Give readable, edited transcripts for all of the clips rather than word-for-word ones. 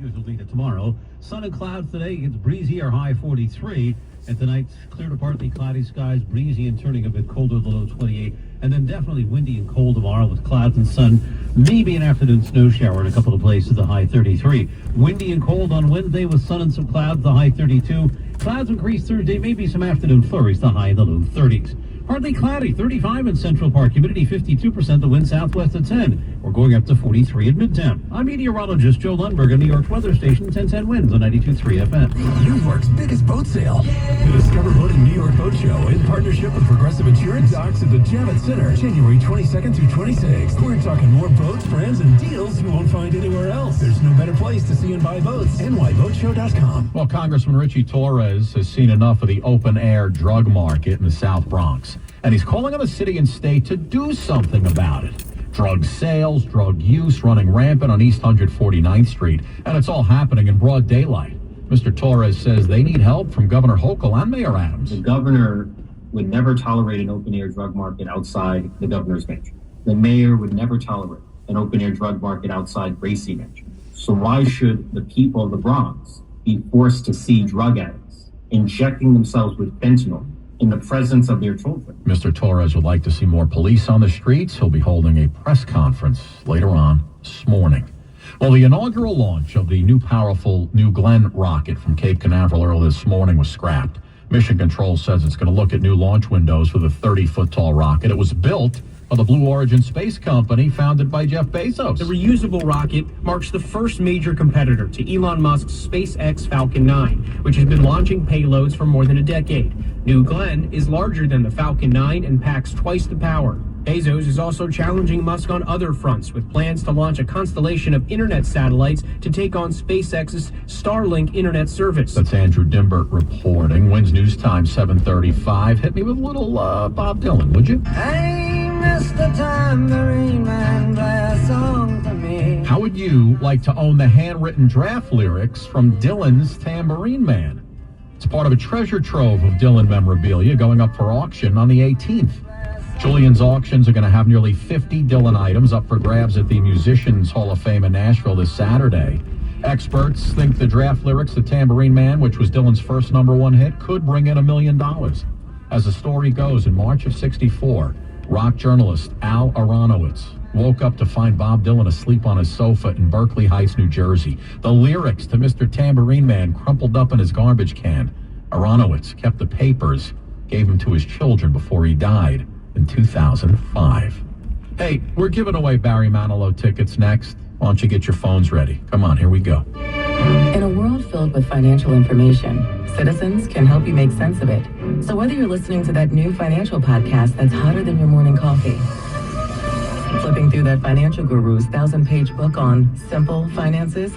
Here's a lead tomorrow. Sun and clouds today. It's breezy or high 43. And tonight, clear to partly cloudy skies, breezy and turning a bit colder, the low 28. And then definitely windy and cold tomorrow with clouds and sun. Maybe an afternoon snow shower in a couple of places, the high 33. Windy and cold on Wednesday with sun and some clouds, the high 32. Clouds increase Thursday, maybe some afternoon flurries, the high in the low 30s. Partly cloudy, 35 in Central Park, humidity 52%, the wind southwest at 10. We're going up to 43 at Midtown. I'm meteorologist Joe Lundberg in New York's weather station, 1010 Winds on 92.3 FM. New York's biggest boat sale. The Discover Boating New York Boat Show in partnership with Progressive Insurance docks at the Javits Center, January 22nd through 26th. We're talking more boats, brands, and deals you won't find anywhere else. There's no better place to see and buy boats. NYBoatShow.com. Well, Congressman Richie Torres has seen enough of the open-air drug market in the South Bronx, and he's calling on the city and state to do something about it. Drug sales, drug use running rampant on East 149th Street, and it's all happening in broad daylight. Mr. Torres says they need help from Governor Hochul and Mayor Adams. The governor would never tolerate an open-air drug market outside the governor's mansion. The mayor would never tolerate an open-air drug market outside Gracie mansion. So why should the people of the Bronx be forced to see drug addicts injecting themselves with fentanyl in the presence of their children? Mr. Torres would like to see more police on the streets. He'll be holding a press conference later on this morning. Well, the inaugural launch of the new powerful New Glenn rocket from Cape Canaveral early this morning was scrapped. Mission Control says it's going to look at new launch windows for the 30-foot-tall rocket. It was built by the Blue Origin Space Company, founded by Jeff Bezos. The reusable rocket marks the first major competitor to Elon Musk's SpaceX Falcon 9, which has been launching payloads for more than a decade. New Glenn is larger than the Falcon 9 and packs twice the power. Bezos is also challenging Musk on other fronts, with plans to launch a constellation of internet satellites to take on SpaceX's Starlink internet service. That's Andrew Dimbert reporting. Wins News Time 7:35. Hit me with a little Bob Dylan, would you? Hey, Mr. Tambourine Man, play a song for me. How would you like to own the handwritten draft lyrics from Dylan's Tambourine Man? It's part of a treasure trove of Dylan memorabilia going up for auction on the 18th. Julian's Auctions are going to have nearly 50 Dylan items up for grabs at the Musicians Hall of Fame in Nashville this Saturday. Experts think the draft lyrics, The Tambourine Man, which was Dylan's first #1 hit, could bring in $1 million. As the story goes, in March of '64, rock journalist Al Aronowitz woke up to find Bob Dylan asleep on his sofa in Berkeley Heights, New Jersey. The lyrics to Mr. Tambourine Man crumpled up in his garbage can. Aronowitz kept the papers, gave them to his children before he died in 2005. Hey, we're giving away Barry Manilow tickets next. Why don't you get your phones ready? Come on, here we go. In a world filled with financial information, Citizens can help you make sense of it. So whether you're listening to that new financial podcast that's hotter than your morning coffee, flipping through that financial guru's 1,000-page book on simple finances,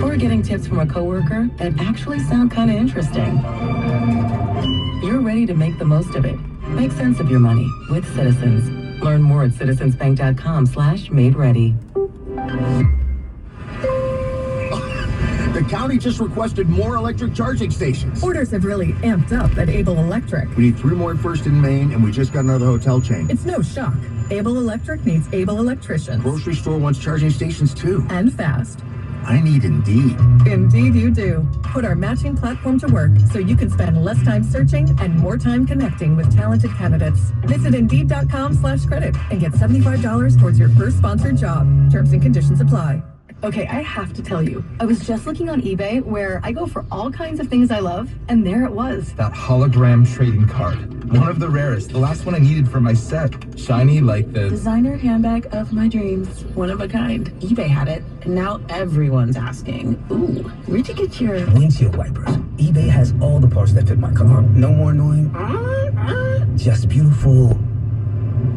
or getting tips from a coworker that actually sound kind of interesting, you're ready to make the most of it. Make sense of your money with Citizens. Learn more at citizensbank.com/made-ready. The county just requested more electric charging stations. Orders have really amped up at Able Electric. We need 3 more at First and Main, and we just got another hotel chain. It's no shock. Able Electric needs able electricians. Grocery store wants charging stations too. And fast. I need Indeed. Indeed you do. Put our matching platform to work so you can spend less time searching and more time connecting with talented candidates. Visit Indeed.com/credit and get $75 towards your first sponsored job. Terms and conditions apply. Okay, I have to tell you, I was just looking on eBay where I go for all kinds of things I love, and there it was. That hologram trading card. One of the rarest. The last one I needed for my set. Shiny like the designer handbag of my dreams. One of a kind. eBay had it, and now everyone's asking, ooh, where'd you get your windshield wipers? eBay has all the parts that fit my car. No more annoying. Just beautiful.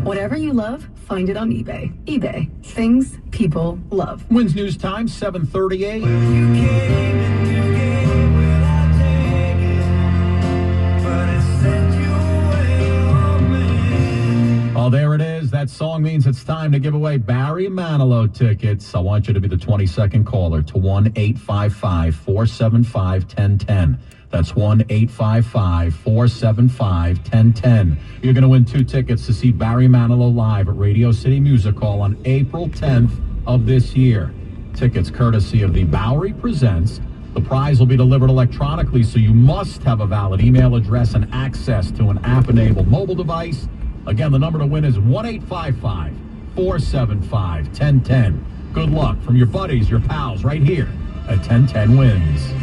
Whatever you love, find it on eBay. eBay. Things people love. Wins News Time, 7:38. Oh, there it is. That song means it's time to give away Barry Manilow tickets. I want you to be the 22nd caller to 1-855-475-1010. That's 1-855-475-1010. You're going to win 2 tickets to see Barry Manilow live at Radio City Music Hall on April 10th of this year. Tickets courtesy of the Bowery Presents. The prize will be delivered electronically, so you must have a valid email address and access to an app-enabled mobile device. Again, the number to win is 1-855-475-1010. Good luck from your buddies, your pals, right here at 1010 Wins.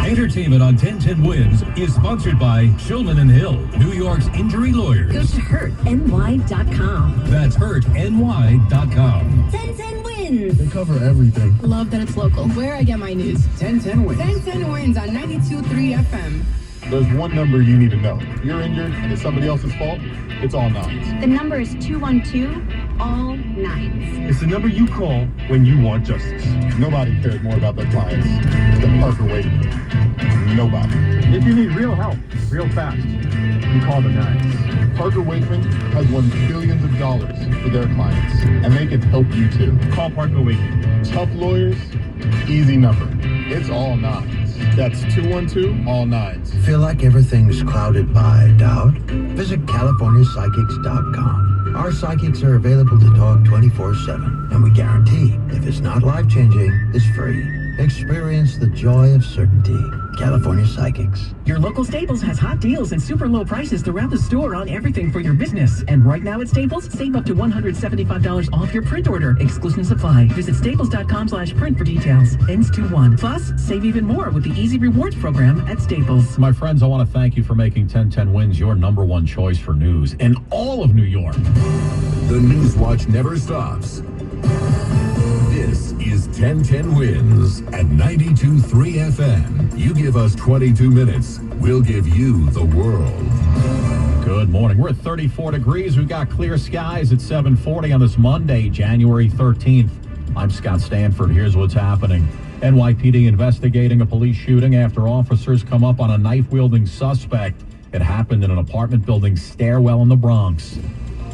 Entertainment on 1010 Wins is sponsored by Shulman & Hill, New York's injury lawyers. Go to hurtny.com. That's hurtny.com. 1010 Wins. They cover everything. Love that it's local. Where I get my news. 1010 Wins. 1010 Wins on 92.3 FM. There's one number you need to know. If you're injured and it's somebody else's fault, it's all nines. The number is 212 all nines. It's the number you call when you want justice. Nobody cares more about their clients than Parker Wakeman. Nobody. If you need real help, real fast, you call the nines. Parker Wakeman has won billions of dollars for their clients, and they can help you too. Call Parker Wakeman. Tough lawyers, easy number. It's all nines. That's 212 all nines. Feel like everything's clouded by doubt? Visit CaliforniaPsychics.com. Our psychics are available to talk 24/7, and we guarantee if it's not life-changing, it's free. Experience the joy of certainty. California Psychics. Your local Staples has hot deals and super low prices throughout the store on everything for your business. And right now at Staples, save up to $175 off your print order. Exclusion supply. Visit staples.com/print for details. Ends 2/1. Plus, save even more with the Easy Rewards program at Staples. My friends, I want to thank you for making 1010 Wins your number one choice for news in all of New York. The News Watch never stops. This is 1010 Wins at 92.3 FM. You give us 22 minutes, we'll give you the world. Good morning. We're at 34 degrees. We've got clear skies at 7:40 on this Monday, January 13th. I'm Scott Stanford. Here's what's happening. NYPD investigating a police shooting after officers come up on a knife-wielding suspect. It happened in an apartment building stairwell in the Bronx.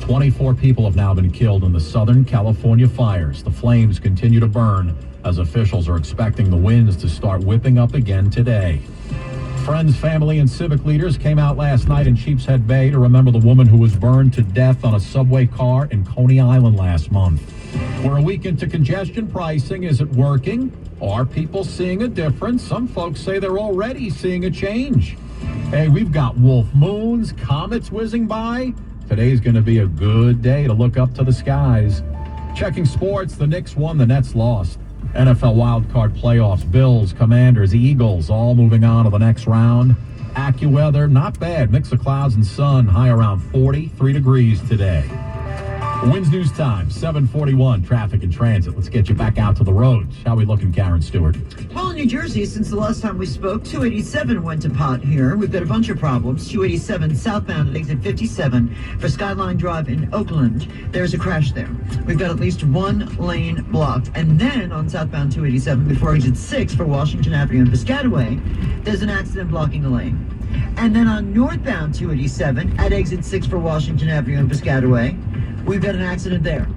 24 people have now been killed in the Southern California fires. The flames continue to burn as officials are expecting the winds to start whipping up again today. Friends, family, and civic leaders came out last night in Sheepshead Bay to remember the woman who was burned to death on a subway car in Coney Island last month. We're a week into congestion pricing. Is it working? Are people seeing a difference? Some folks say they're already seeing a change. Hey, we've got wolf moons, comets whizzing by. Today's going to be a good day to look up to the skies. Checking sports, the Knicks won, the Nets lost. NFL wildcard playoffs, Bills, Commanders, Eagles, all moving on to the next round. AccuWeather, not bad. Mix of clouds and sun, high around 43 degrees today. Winds News Time, 7:41, traffic and transit. Let's get you back out to the roads. How we looking, Karen Stewart? Well, in New Jersey, since the last time we spoke, 287 went to pot here. We've got a bunch of problems. 287 southbound at exit 57 for Skyline Drive in Oakland. There's a crash there. We've got at least one lane blocked. And then on southbound 287 before exit 6 for Washington Avenue and Piscataway, there's an accident blocking a lane. And then on northbound 287 at exit 6 for Washington Avenue and Piscataway, we've got an accident there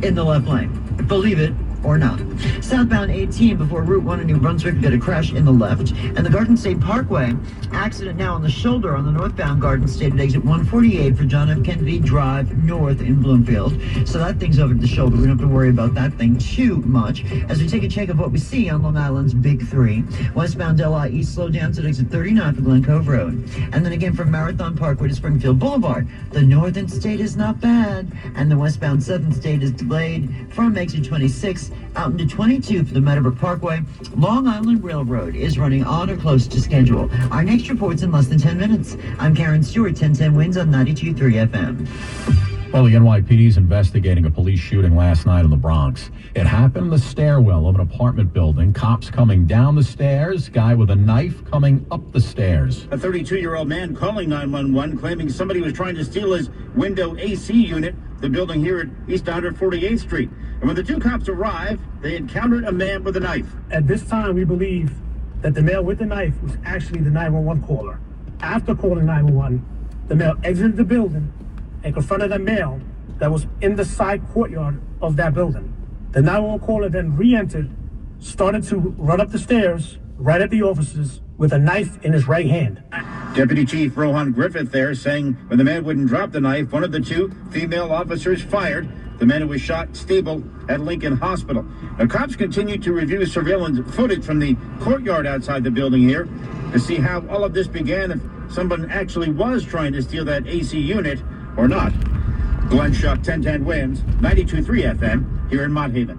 in the left lane. Believe it or not. Southbound 18 before Route 1 in New Brunswick, we've got a crash in the left. And the Garden State Parkway, accident now on the shoulder on the northbound Garden State at exit 148 for John F. Kennedy Drive north in Bloomfield. So that thing's over the shoulder. We don't have to worry about that thing too much. As we take a check of what we see on Long Island's Big Three. Westbound Delhi East slow downs at exit 39 for Glen Cove Road. And then again from Marathon Parkway to Springfield Boulevard. The northern state is not bad. And the westbound southern state is delayed from exit 26 out into 22 for the Meadowbrook Parkway. Long Island Railroad is running on or close to schedule. Our next report's in less than 10 minutes. I'm Karen Stewart, 1010 Wins on 92.3 FM. Well, the NYPD's investigating a police shooting last night in the Bronx. It happened in the stairwell of an apartment building. Cops coming down the stairs, guy with a knife coming up the stairs. A 32-year-old man calling 911 claiming somebody was trying to steal his window AC unit, the building here at East 148th Street. And when the two cops arrived, they encountered a man with a knife. At this time, we believe that the male with the knife was actually the 911 caller. After calling 911, the male exited the building and confronted a male that was in the side courtyard of that building. The 911 caller then re-entered, started to run up the stairs right at the officers with a knife in his right hand. Deputy Chief Rohan Griffith there saying when the man wouldn't drop the knife, one of the two female officers fired. The man who was shot stable at Lincoln Hospital. Now, cops continue to review surveillance footage from the courtyard outside the building here to see how all of this began, if someone actually was trying to steal that AC unit or not. Glenn Shuck, 1010 Wins, 92.3 FM here in Mott Haven.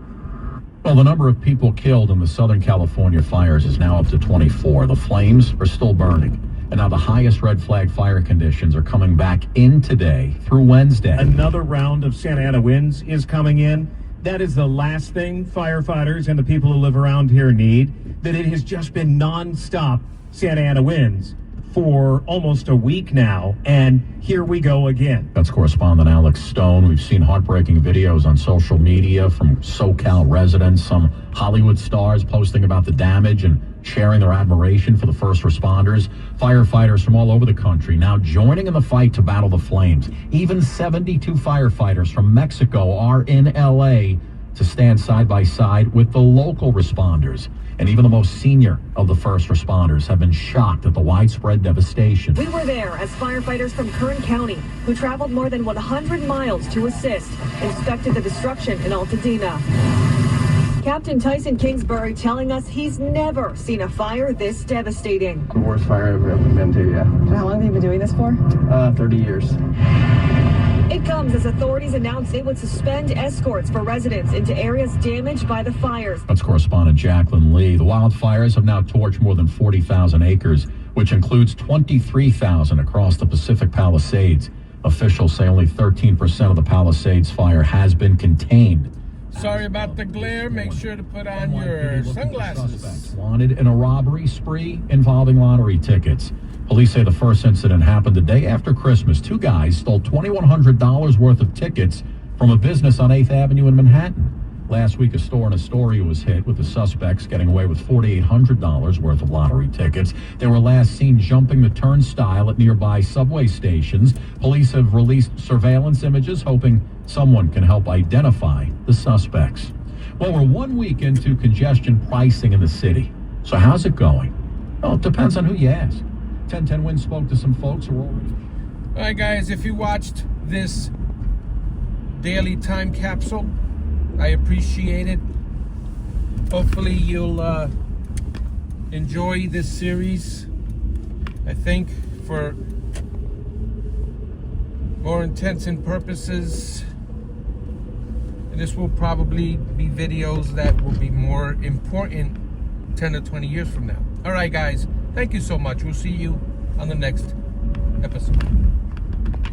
Well, the number of people killed in the Southern California fires is now up to 24. The flames are still burning. And now the highest red flag fire conditions are coming back in today through Wednesday. Another round of Santa Ana winds is coming in. That is the last thing firefighters and the people who live around here need. That it has just been nonstop Santa Ana winds for almost a week now, and here we go again. That's correspondent Alex Stone. We've seen heartbreaking videos on social media from SoCal residents, some Hollywood stars posting about the damage and sharing their admiration for the first responders. Firefighters from all over the country now joining in the fight to battle the flames. Even 72 firefighters from Mexico are in L.A. to stand side by side with the local responders. And even the most senior of the first responders have been shocked at the widespread devastation. We were there as firefighters from Kern County, who traveled more than 100 miles to assist, inspected the destruction in Altadena. Captain Tyson Kingsbury telling us he's never seen a fire this devastating. The worst fire I've ever been to, yeah. How long have you been doing this for? 30 years. It comes as authorities announced they would suspend escorts for residents into areas damaged by the fires. That's correspondent Jacqueline Lee. The wildfires have now torched more than 40,000 acres, which includes 23,000 across the Pacific Palisades. Officials say only 13% of the Palisades fire has been contained. Sorry about the glare. Make sure to put on your sunglasses. Wanted in a robbery spree involving lottery tickets. Police say the first incident happened the day after Christmas. Two guys stole $2,100 worth of tickets from a business on 8th Avenue in Manhattan. Last week, a store in Astoria was hit with the suspects getting away with $4,800 worth of lottery tickets. They were last seen jumping the turnstile at nearby subway stations. Police have released surveillance images, hoping someone can help identify the suspects. Well, we're 1 week into congestion pricing in the city. So how's it going? Well, it depends on who you ask. 1010 Win spoke to some folks who are already... All right, guys, if you watched this daily time capsule, I appreciate it. Hopefully you'll enjoy this series. I think for more intents and purposes, this will probably be videos that will be more important 10 or 20 years from now. All right, guys, thank you so much. We'll see you on the next episode.